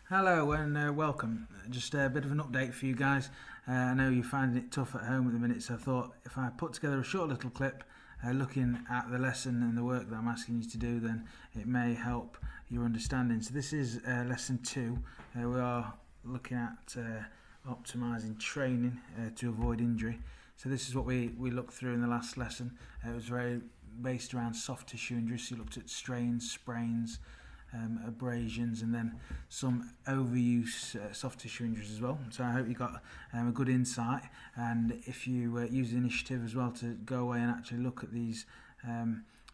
Hello and welcome. Just a bit of an update for you guys. I know you're finding it tough at home at the minute, so I thought if I put together a short little clip looking at the lesson and the work that I'm asking you to do, then it may help your understanding. So this is lesson 2. We are looking at optimising training to avoid injury. So this is what we looked through in the last lesson. It was very based around soft tissue injuries. So you looked at strains, sprains, abrasions, and then some overuse soft tissue injuries as well. So I hope you got a good insight, and if you use the initiative as well to go away and actually look at these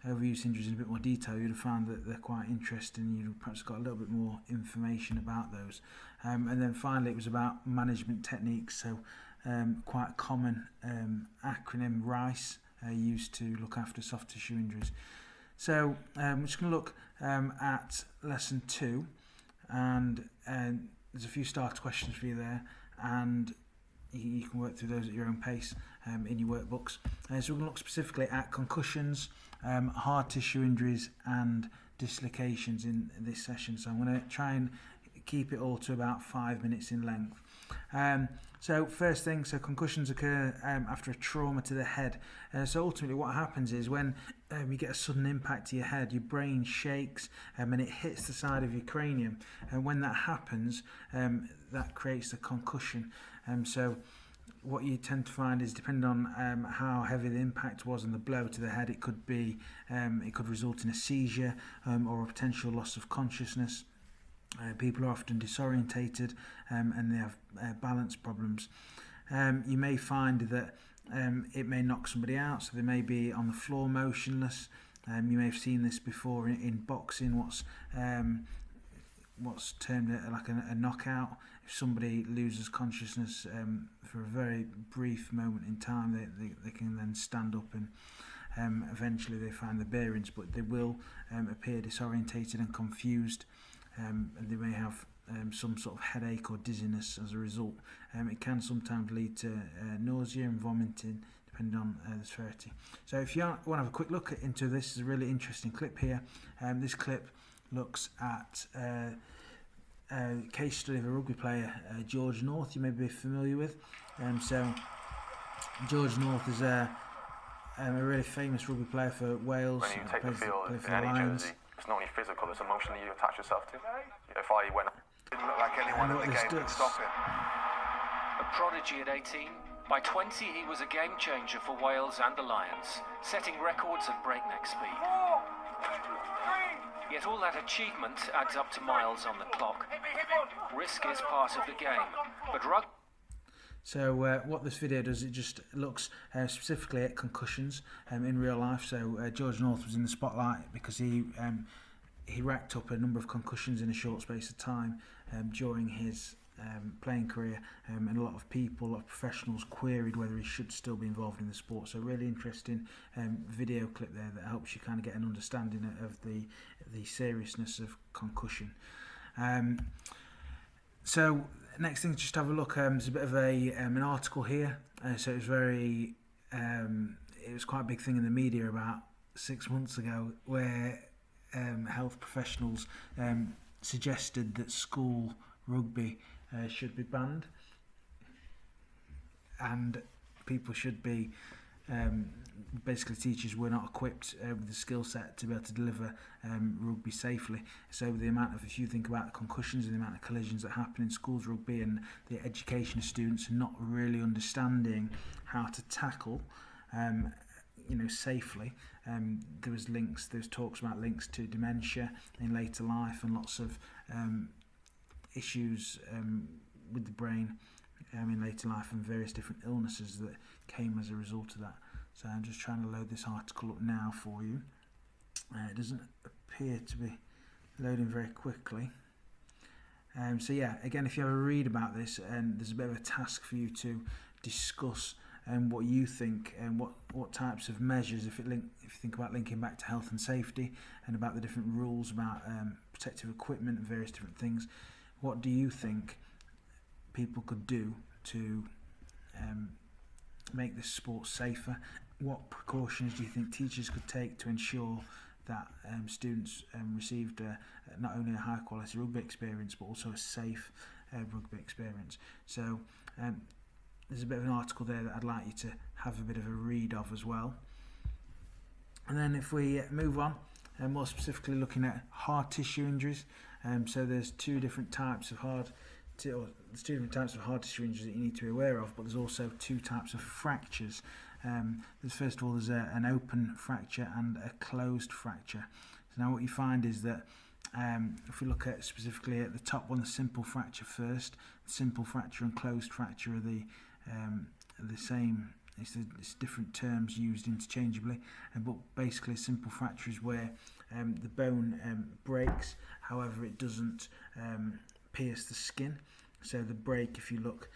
overuse injuries in a bit more detail, you'd have found that they're quite interesting. You'd have perhaps got a little bit more information about those. And then finally it was about management techniques, so quite a common acronym, RICE, used to look after soft tissue injuries. So we're just going to look at lesson 2, and there's a few starter questions for you there, and you can work through those at your own pace in your workbooks. So we're going to look specifically at concussions, hard tissue injuries and dislocations in this session. So I'm going to try and keep it all to about 5 minutes in length. So first thing, so concussions occur after a trauma to the head. So ultimately what happens is when you get a sudden impact to your head, your brain shakes and it hits the side of your cranium. And when that happens, that creates a concussion. So what you tend to find is, depending on how heavy the impact was and the blow to the head, it could result in a seizure or a potential loss of consciousness. People are often disorientated and they have balance problems. You may find that it may knock somebody out, so they may be on the floor motionless. You may have seen this before in boxing, what's termed like a knockout. If somebody loses consciousness for a very brief moment in time, they can then stand up and eventually they find the bearings, but they will appear disorientated and confused. And they may have some sort of headache or dizziness as a result. It can sometimes lead to nausea and vomiting, depending on the severity. So if you want to have a quick look into this, is a really interesting clip here. This clip looks at a case study of a rugby player, George North, you may be familiar with. So George North is a really famous rugby player for Wales. When you take the field in any jersey, it's not only physical, it's emotionally you attach yourself to. If I went... Didn't look like anyone in the game could stop him. A prodigy at 18, by 20 he was a game changer for Wales and the Lions, setting records at breakneck speed. Yet all that achievement adds up to miles on the clock. Risk is part of the game, but rugby... So what this video does, it just looks specifically at concussions in real life. So George North was in the spotlight because he racked up a number of concussions in a short space of time during his playing career, and a lot of people, a lot of professionals queried whether he should still be involved in the sport. So really interesting video clip there that helps you kind of get an understanding of the seriousness of concussion. So next thing, just have a look. There's a bit of an article here. So it was quite a big thing in the media about 6 months ago, where health professionals suggested that school rugby should be banned, and people should be basically, teachers were not equipped with the skill set to be able to deliver rugby safely. So the amount of, if you think about the concussions and the amount of collisions that happen in schools rugby, and the education of students not really understanding how to tackle safely, there was talks about links to dementia in later life and lots of issues with the brain in later life, and various different illnesses that came as a result of that. So I'm just trying to load this article up now for you. It doesn't appear to be loading very quickly. So yeah, again, if you have a read about this, and there's a bit of a task for you to discuss what you think and what types of measures, if you think about linking back to health and safety and about the different rules about protective equipment and various different things, what do you think people could do to make this sport safer? What precautions do you think teachers could take to ensure that students received not only a high quality rugby experience but also a safe rugby experience. So there's a bit of an article there that I'd like you to have a bit of a read of as well. And then if we move on, more specifically looking at hard tissue injuries, so there's two different types of hard tissue injuries that you need to be aware of, but there's also two types of fractures. There's first of all there's an open fracture and a closed fracture. So now what you find is that if we look at specifically at the top one, the simple fracture first, the simple fracture and closed fracture are the same. It's different terms used interchangeably, but basically a simple fracture is where the bone breaks, however it doesn't pierce the skin. So the break, if you look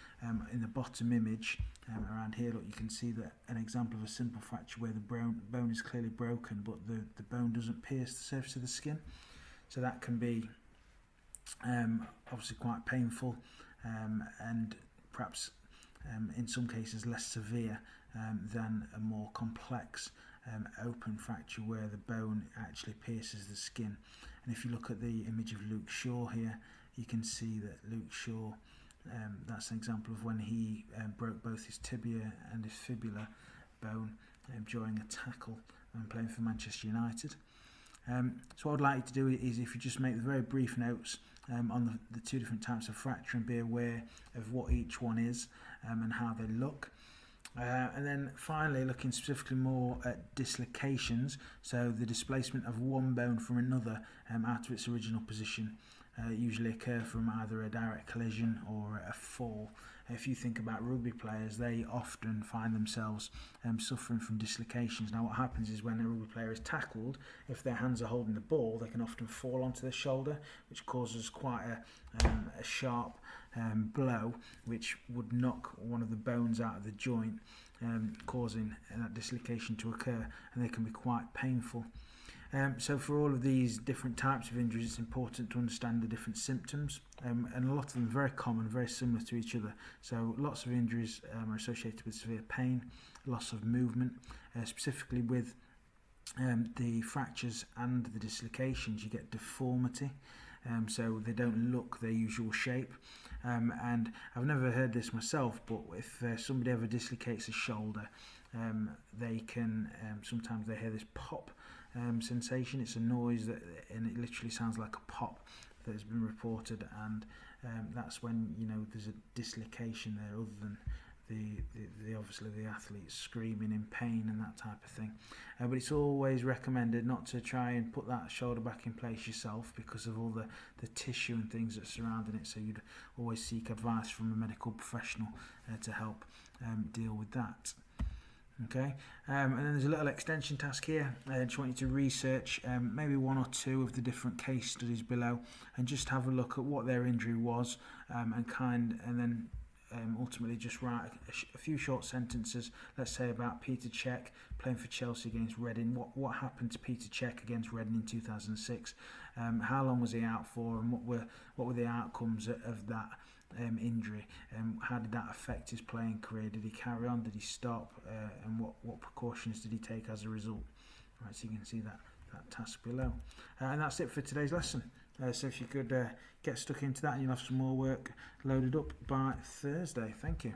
in the bottom image around here, look, you can see that an example of a simple fracture where the bone is clearly broken, but the bone doesn't pierce the surface of the skin. So that can be obviously quite painful and perhaps in some cases less severe than a more complex open fracture where the bone actually pierces the skin. And if you look at the image of Luke Shaw here, you can see that Luke Shaw, that's an example of when he broke both his tibia and his fibula bone during a tackle playing for Manchester United. So what I'd like you to do is, if you just make the very brief notes on the two different types of fracture and be aware of what each one is and how they look. And then finally looking specifically more at dislocations, so the displacement of one bone from another out of its original position, usually occur from either a direct collision or a fall. If you think about rugby players, they often find themselves suffering from dislocations. Now what happens is when a rugby player is tackled, if their hands are holding the ball, they can often fall onto their shoulder, which causes quite a sharp blow, which would knock one of the bones out of the joint, causing that dislocation to occur, and they can be quite painful. So for all of these different types of injuries, it's important to understand the different symptoms, and a lot of them are very common, very similar to each other. So lots of injuries are associated with severe pain, loss of movement, specifically with the fractures and the dislocations, you get deformity, so they don't look their usual shape. And I've never heard this myself, but if somebody ever dislocates a shoulder, they can sometimes they hear this pop sensation. It's a noise and it literally sounds like a pop that has been reported, and that's when there's a dislocation there, other than the obviously the athlete screaming in pain and that type of thing. But it's always recommended not to try and put that shoulder back in place yourself because of all the tissue and things that are surrounding it, so you'd always seek advice from a medical professional to help deal with that. Okay, and then there's a little extension task here. I just want you to research maybe one or two of the different case studies below and just have a look at what their injury was, and then ultimately just write a few short sentences, let's say about Peter Cech playing for Chelsea against Reading. What happened to Peter Cech against Reading in 2006? How long was he out for, and what were the outcomes of that injury? How did that affect his playing career? Did he carry on? Did he stop? And what precautions did he take as a result? Right, so you can see that task below. And that's it for today's lesson. So if you could get stuck into that, and you'll have some more work loaded up by Thursday. Thank you.